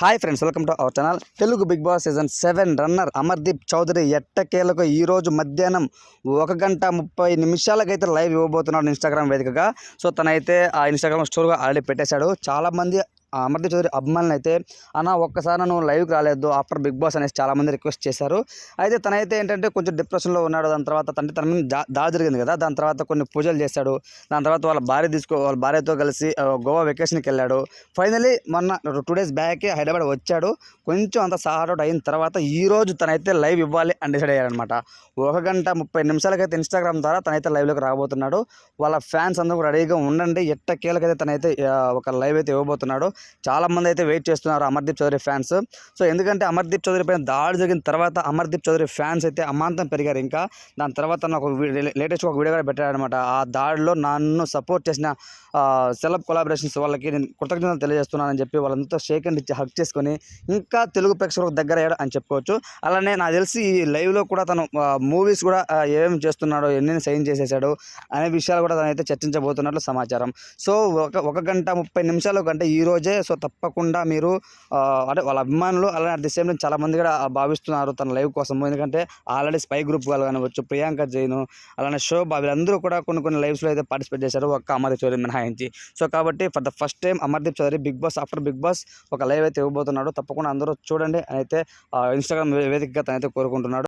Hi friends, welcome to our channel. Telugu Bigg Boss season 7 runner Amardeep Chowdary ఎట్టకేలకు ఈరోజు మధ్యాహ్నం 1 గంట 30 నిమిషాలకైతే లైవ్ ఇవ్వబోతున్నాడు ఇన్స్టాగ్రామ్ వేదికగా. సో తనైతే ఆ ఇన్స్టాగ్రామ్ స్టోర్గా ఆల్రెడీ పెట్టేశాడు. చాలామంది అమర్దీప్ చౌదరి అభిమానులు అయితే అన్న ఒక్కసారి నువ్వు లైవ్కి రాలేదు ఆఫ్టర్ బిగ్ బాస్ అనేసి చాలామంది రిక్వెస్ట్ చేశారు. అయితే తనైతే ఏంటంటే కొంచెం డిప్రెషన్లో ఉన్నాడు. దాని తర్వాత తన మీద దాడి జరిగింది కదా, దాని తర్వాత కొన్ని పూజలు చేశాడు. దాని తర్వాత వాళ్ళ భార్యతో కలిసి గోవా వెకేషన్కి వెళ్ళాడు. ఫైనలీ మొన్న 2 డేస్ బ్యాకే హైదరాబాద్ వచ్చాడు. కొంచెం అంత సార్ట్ అయిన తర్వాత ఈరోజు తనైతే లైవ్ ఇవ్వాలి అని డిసైడ్ అయ్యాడనమాట. 1 గంట 30 నిమిషాలకైతే ఇన్స్టాగ్రామ్ ద్వారా తనైతే లైవ్లోకి రాబోతున్నాడు. వాళ్ళ ఫ్యాన్స్ అందరూ రెడీగా ఉండండి. ఎట్టకేలకైతే తనైతే ఒక లైవ్ అయితే ఇవ్వబోతున్నాడు. చాలామంది అయితే వెయిట్ చేస్తున్నారు అమర్దీప్ చౌదరి ఫ్యాన్స్. సో ఎందుకంటే అమర్దీప్ చౌదరి పైన దాడి జరిగిన తర్వాత అమర్దీప్ చౌదరి ఫ్యాన్స్ అయితే అమాంతం పెరిగారు. ఇంకా దాని తర్వాత నాకు లేటెస్ట్ ఒక వీడియో కూడా పెట్టాడనమాట. ఆ దాడిలో నన్ను సపోర్ట్ చేసిన సెలబ్ కొలాబరేషన్స్ వాళ్ళకి నేను కృతజ్ఞతలు తెలియజేస్తున్నానని చెప్పి వాళ్ళంతా షేక్ అండ్ ఇచ్చి హక్ చేసుకొని ఇంకా తెలుగు ప్రేక్షకులకు దగ్గర అయ్యాడు అని చెప్పుకోవచ్చు. అలానే నాకు తెలిసి ఈ లైవ్లో కూడా తను మూవీస్ కూడా ఏమేమి చేస్తున్నాడో, ఎన్ని సైన్ చేసేసాడు అనే విషయాలు కూడా తనైతే చర్చించబోతున్నట్లు సమాచారం. సో 1 గంట 30 నిమిషాలు కంటే ఈరోజే. సో తప్పకుండా మీరు అంటే వాళ్ళ అభిమానులు అలానే అట్ ది సేమ్ టైం చాలామంది కూడా భావిస్తున్నారు తన లైవ్ కోసం. ఎందుకంటే ఆల్రెడీ స్పై గ్రూప్ వాళ్ళు కానివచ్చు, ప్రియాంక జైన్, అలానే శోభ, వీళ్ళందరూ కూడా కొన్ని లైవ్స్లో అయితే పార్టిసిపేట్ చేశారు ఒక్క అమర్దీప్ చౌదరి మినహాయించి. సో కాబట్టి for the first time Amardeep Chowdary after Bigg Boss ఒక లైవ్ అయితే ఇవ్వబోతున్నాడు. తప్పకుండా అందరూ చూడండి అయితే ఇన్స్టాగ్రామ్ వేదికగా తనైతే కోరుకుంటున్నాడు.